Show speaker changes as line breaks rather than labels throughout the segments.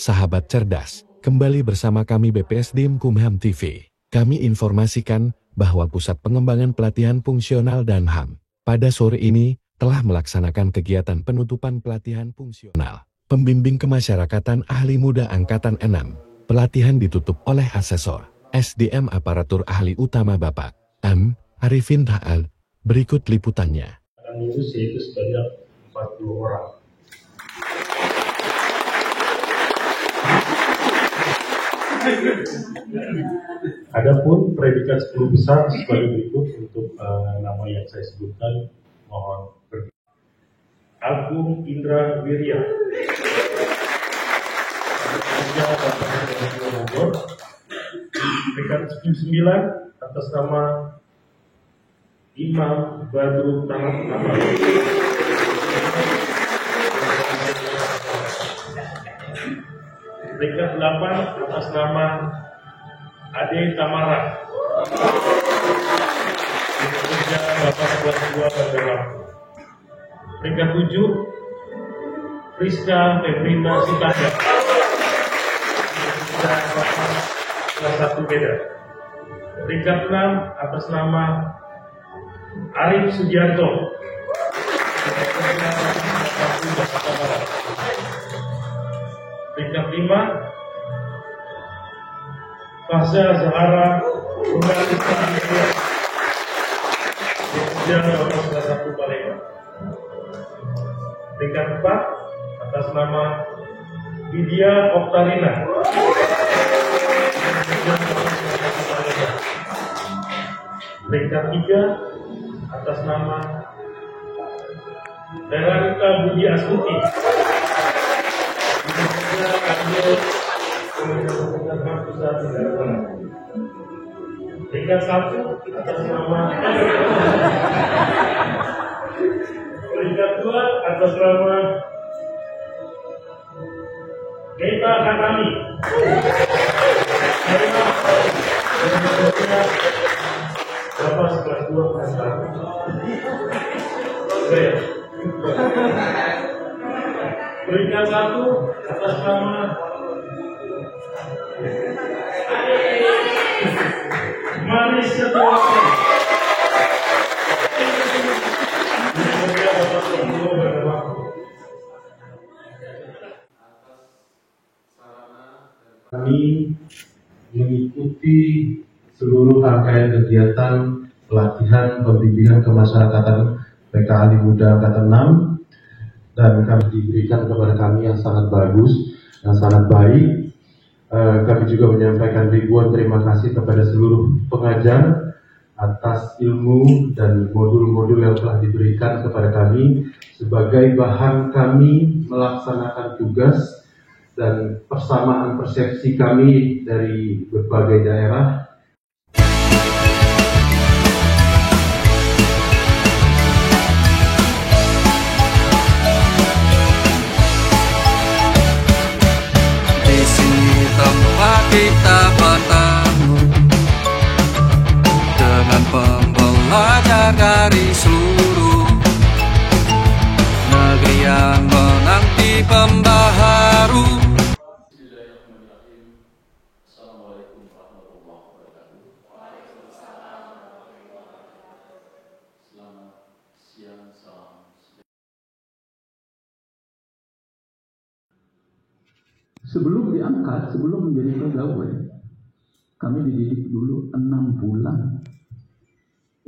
sahabat cerdas, kembali bersama kami BPSDM Kumham TV. Kami informasikan bahwa Pusat Pengembangan Pelatihan Fungsional dan HAM pada sore ini telah melaksanakan kegiatan penutupan pelatihan fungsional pembimbing kemasyarakatan ahli muda Angkatan 6. Pelatihan ditutup oleh asesor SDM Aparatur Ahli Utama Bapak M. Arifin Ta'al. Berikut liputannya.
Lulus yaitu sebanyak 40 orang. Adapun predikat 10 besar sebagai berikut untuk nama yang saya sebutkan, mohon berdiri. Agung Indra Wirya, predikat 9 atas nama Imam Badrul Nama. Peringkat 8 atas nama Ade Tamara. Kerja Bapak kelas 2 pada waktu. Peringkat 7 Friska Febrina Sitanda. Kelas 1 beda. Peringkat 6 atas nama Arif Sugianto. Peringkat 5 Fasa Zahara kelas 1 Palembang. Peringkat 4 atas nama Lydia Oktarina. Peringkat 3 atas nama Veronica Budi Astuti. Peringkat 1 atas nama peringkat 2 atas nama Geta Kanami. Bapak kelas 2 kelas 1. Peringkat 1 atas nama Manis Setiawan. Kami mengikuti seluruh rangkaian kegiatan pelatihan pembimbingan kemasyarakatan PK Ahli Muda Angkatan 6 dan kami diberikan kepada kami yang sangat bagus, yang sangat baik. Kami juga menyampaikan ribuan terima kasih kepada seluruh pengajar atas ilmu dan modul-modul yang telah diberikan kepada kami sebagai bahan kami melaksanakan tugas dan persamaan persepsi kami dari berbagai daerah.
Kita bertemu dengan pembelajar dari seluruh negeri yang menanti pembaharu.
Assalamualaikum warahmatullahi wabarakatuh. Selamat siang, salam.
Sebelum diangkat, sebelum menjadi pegawai, kami dididik dulu 6 bulan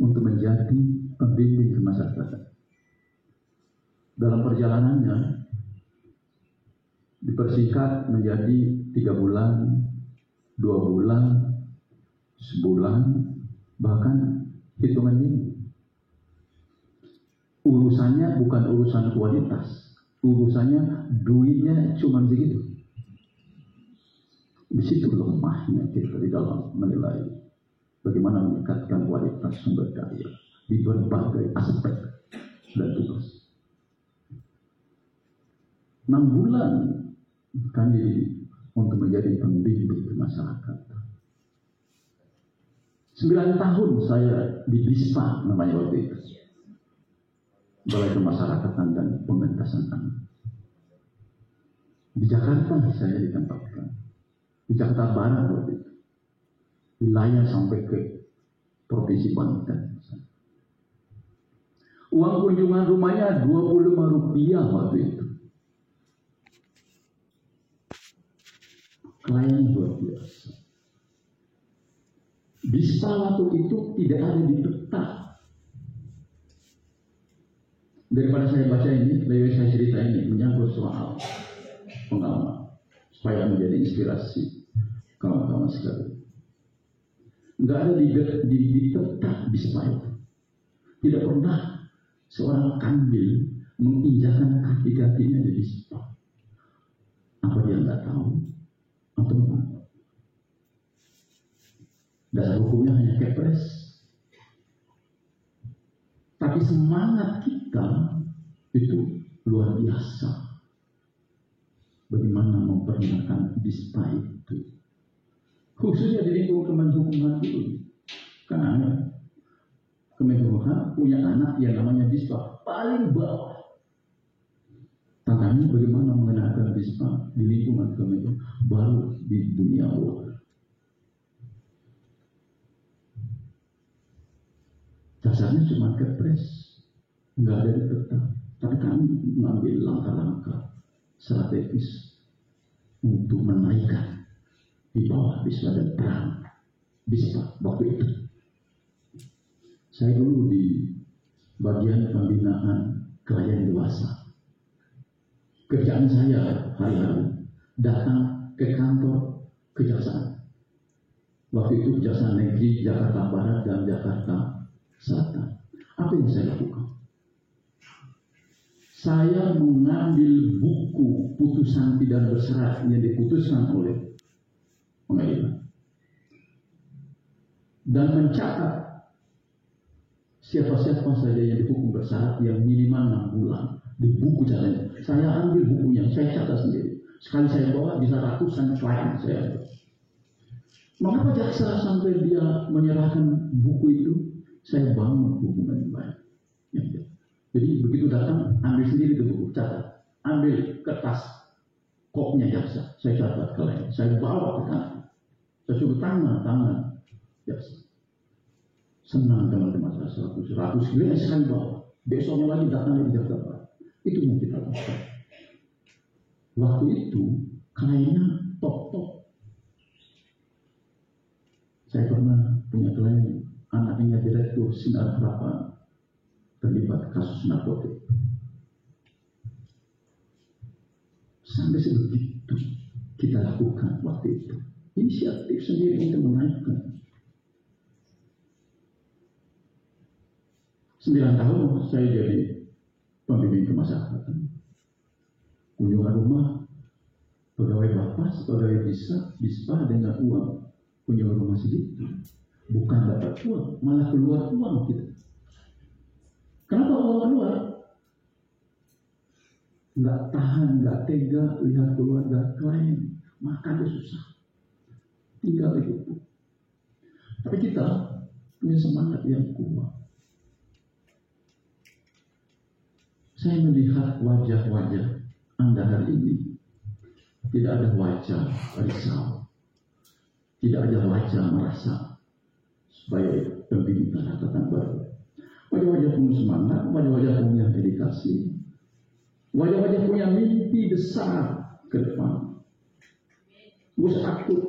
untuk menjadi pembimbing kemasyarakatan. Dalam perjalanannya dipersingkat menjadi 3 bulan, 2 bulan, sebulan, bahkan hitungan minggu. Urusannya bukan urusan kualitas, urusannya duitnya cuma segitu. Di situ lemahnya kita di dalam menilai bagaimana meningkatkan kualitas sumber daya di berbagai aspek dan tugas. 6 bulan kami untuk menjadi pembimbing masyarakat. 9 tahun saya di BISPA namanya waktu itu, Balai Kemasyarakatan dan Pementasan Anak. Di Jakarta saya ditempatkan. Di Jakarta Barat waktu itu. Wilayah sampai ke Provinsi Banten. Uang kunjungan rumahnya Rp25 waktu itu. Klien luar biasa. Bispa waktu itu tidak ada di peta. Daripada saya baca ini, lebih saya cerita ini menyangkut soal pengalaman supaya menjadi inspirasi kawan-kawan sekalian. Nggak ada di peta Bispa itu. Tidak pernah seorang kandil menginjakan kaki-kakinya di Bispa. Apa dia nggak tahu? Atau apa? Dasar hukumnya hanya kepres. Tapi semangat kita itu luar biasa. Bagaimana mempergunakan Bispa itu. Khususnya di lingkungan Kemenkumham itu. Karena Kemenkumham punya anak yang namanya Bispa. Paling bawah. Tantangannya bagaimana mengenalkan Bispa di lingkungan Kemenkumham baru di dunia luar. Dasarnya cuma kepres, nggak ada di peta. Tapi kami mengambil langkah-langkah strategis untuk menaikkan di bawah Bispa dan peran Bispa waktu itu. Saya dulu di bagian pembinaan klien dewasa. Kerjaan saya hari-hari datang ke kantor kejaksaan. Waktu itu Kejaksaan Negeri Jakarta Barat dan Jakarta Selatan. Apa yang saya lakukan? Saya mengambil buku putusan pidana bersarat yang diputuskan oleh pengadilan dan mencatat siapa-siapa saja yang dihukum bersarat yang minimal 6 bulan di buku catatan. Saya ambil bukunya, saya catat sendiri. Sekali saya bawa bisa ratusan klien saya. Mengapa jaksa sampai dia menyerahkan buku itu? Saya bangun hubungan yang baik. Ya. Jadi begitu datang, ambil sendiri itu buku, catat. Ambil kertas kopnya jaksa, saya catat klien. Saya bawa ke kantor. Saya suruh tangan jaksa. Senang teman-teman saya 100 kilo sekali bawa. Besoknya lagi datang di Jakarta. Itu yang kita lakukan. Waktu itu kliennya top. Saya pernah punya klien, anaknya direktur Sinar Harapan terlibat kasus narkotik. Sampai sebegitu kita lakukan waktu itu. Inisiatif sendiri untuk menaikkan. 9 tahun saya jadi pembimbing kemasyarakatan. Kunjungan rumah, pegawai bapas, pegawai Bispa dengan uang. Kunjungan rumah segitu. Bukan dapat uang, malah keluar uang kita. Kenapa uang keluar? Nggak tahan, nggak tega lihat keluarga klien. Makan susah. Tinggal itu. Tapi kita punya semangat yang kuat. Saya melihat wajah-wajah Anda hari ini. Tidak ada wajah risau. Tidak ada wajah merasa supaya pembimbing kemasyarakatan baru. Wajah-wajah punya semangat, wajah-wajah punya dedikasi, wajah-wajah punya mimpi besar ke depan. Gus takut.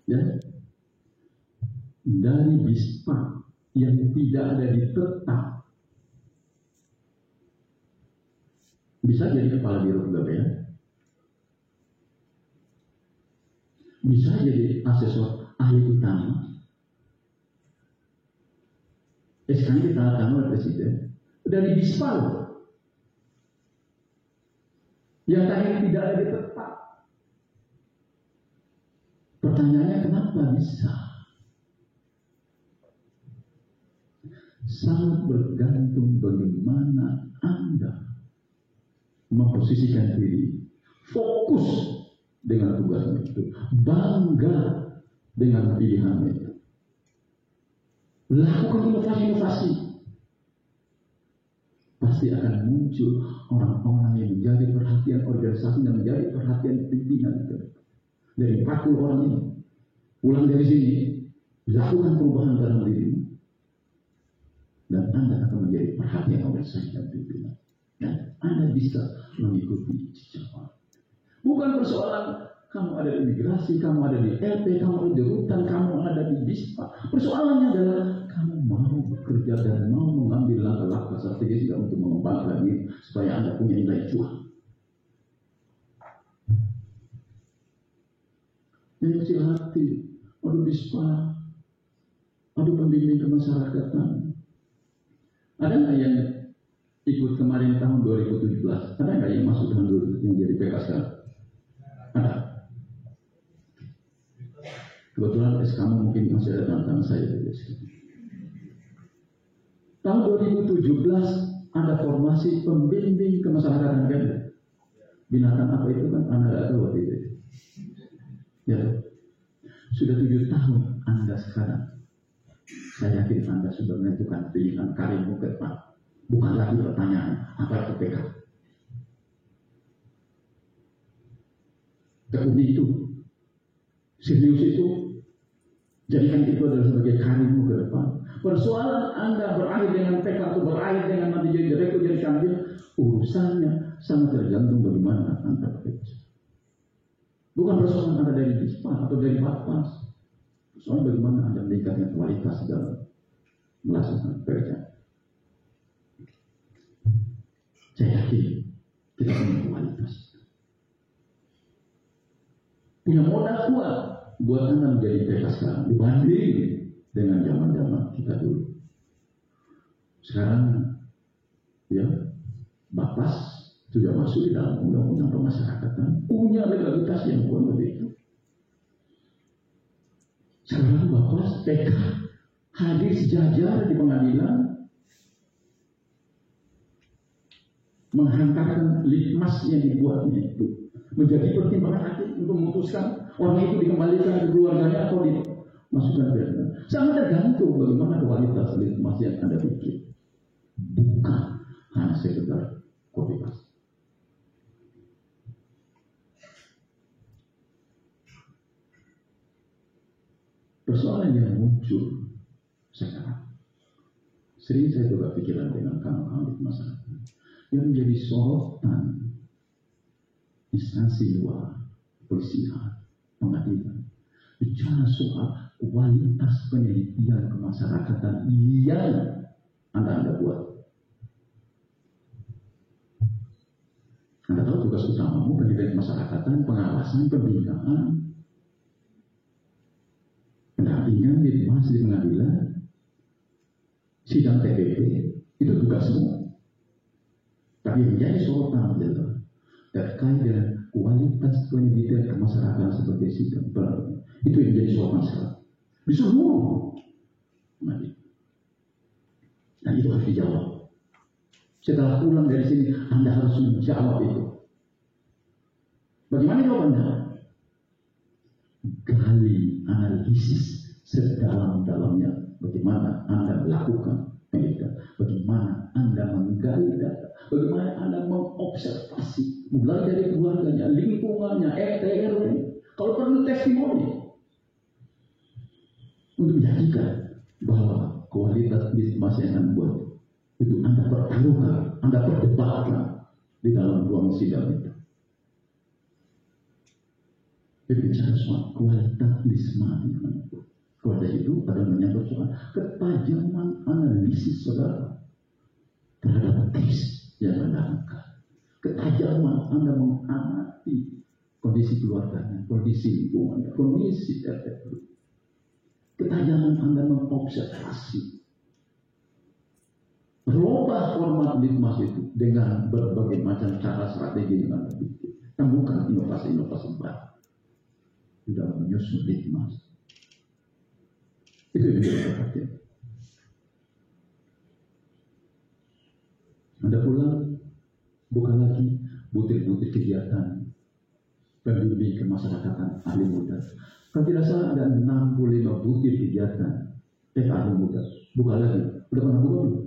Ya. Dari Bispa yang tidak ada di peta bisa jadi kepala biro pegawaian, bisa jadi asesor ahli utama. Sekarang kita tahu oleh presiden dari Bispa yang tadi tidak ada di peta. Pertanyaannya kenapa bisa? Sangat bergantung bagaimana Anda memposisikan diri, fokus dengan tugasnya itu, bangga dengan pilihannya itu, lakukan inovasi-inovasi. Pasti pasti akan muncul orang-orang yang menjadi perhatian organisasi dan menjadi perhatian pimpinan itu. Dari 40 orang ini, pulang dari sini, lakukan perubahan dalam dirimu, dan Anda akan menjadi perhatian organisasi dan pimpinan. Dan Anda bisa mengikuti jejak. Bukan persoalan kamu ada di imigrasi, kamu ada di LP, kamu ada di rutan, kamu ada di BISPA. Persoalannya adalah kamu mau bekerja dan mau mengambil langkah-langkah strategis untuk mengembangkan diri supaya Anda punya nilai jual. Yang kecil hati, aduh BISPA, aduh pembimbing kemasyarakatan. Ada nggak yang ikut kemarin tahun 2017? Ada nggak yang masuk tahun 2017 yang jadi PK sekarang? Ada. Kebetulan kamu mungkin masih ada tentang saya. Tahun 2017 ada formasi pembimbing kemasyarakatan ganda. Binatang apa itu kan Anda tidak tahu waktu itu. Ya, sudah 7 tahun Anda sekarang. Saya yakin Anda sudah menentukan pilihan karirmu ke depan. Bukan lagi pertanyaan apa itu PK. Tekuni itu, serius itu, jadikan itu adalah sebagai karirmu ke depan. Persoalan Anda berakhir dengan PK atau berakhir dengan nanti jadi direktur, jadi kanwil, urusannya sangat tergantung bagaimana Anda bekerja. Bukan persoalan Anda dari BISPA atau dari Patpas. Persoalan bagaimana Anda meningkatkan kualitas dalam melaksanakan pekerjaan. Saya yakin kita punya kualitas. Punya modal kuat buat Anda menjadi PK sekarang dibanding dengan zaman-zaman kita dulu. Sekarang ya Bapas sudah masuk di dalam undang-undang pemasyarakatan, punya legalitas yang kuat begitu. Sekarang Bapas PK hadir sejajar di pengadilan, menghantarkan litmas yang dibuatnya itu menjadi pertimbangan hakim untuk memutuskan orang itu dikembalikan ke keluarganya atau dimasukkan ke penjara. Sangat tergantung bagaimana kualitas litmas yang Anda bikin. Bukan hanya sekedar copy paste. Persoalan yang muncul sekarang, sering saya coba pikiran dengan kawan-kawan di masyarakat yang menjadi sorotan instansi luar, kepolisian, pengadilan, bicara soal kualitas penelitian kemasyarakatan yang Anda buat. Anda tahu tugas utamamu penelitian kemasyarakatan, pengawasan, pembinaan, pendampingan di pengadilan, sidang TPP, itu tugas semua. Tapi yang menjadi sorotan adalah terkait dengan kualitas penelitian kemasyarakatan sebagai sidang itu yang menjadi soal masalah di seluruh pengadilan. Dan itu harus dijawab. Setelah pulang dari sini, Anda harus menjawab itu. Bagaimana jawabannya? Gali analisis sedalam-dalamnya. Bagaimana Anda melakukan penelitian? Bagaimana Anda menggali data? Bagaimana Anda mengobservasi? Mulai dari keluarganya, lingkungannya, RT, RW. Kalau perlu testimoni. Untuk menjadikan bahwa kualitas litmas yang Anda buat itu Anda pertaruhkan, Anda perdebatkan di dalam ruang sidang itu. Berbicara soal kualitas litmas yang Anda buat. Kualitas itu adalah menyangkut soal ketajaman analisis saudara terhadap teks yang Anda angkat. Ketajaman Anda mengamati kondisi keluarganya, kondisi lingkungannya, kondisi RT. Ketajaman Anda mengobservasi. Berubah format litmas itu dengan berbagai macam cara strategi yang Anda bikin. Temukan inovasi-inovasi baru di dalam menyusun litmas. Itu yang menjadi perhatian. Anda pulang, bukan lagi butir-butir kegiatan pembimbing kemasyarakatan ahli muda. Kalau tidak salah ada 65 butir kegiatan ahli muda. Bukan lagi. Udah pernah buka belum?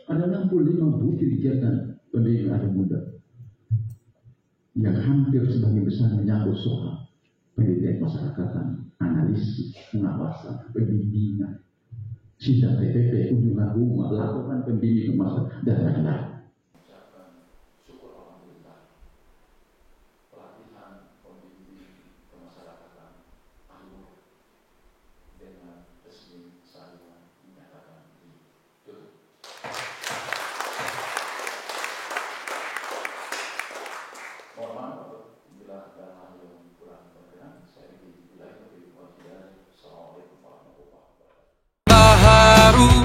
Ada 65 bukti kegiatan pendidikan anak muda yang hampir sebagian besar menyangkut soal pendidikan masyarakatan, analisis, pengawasan, pembimbingan, sidang TPP, kunjungan rumah, laporan pembimbingan masyarakat, dan lain-lain.
Ucapkan syukur alhamdulillah pelatihan pembimbing kemasyarakatan alur dengan resmi saya menyatakan ditutup. Mohon maaf bila ada hal yang kurang berkenan. Saya dibilang lebih wajar. Assalamualaikum warahmatullahi wabarakatuh.
Baharu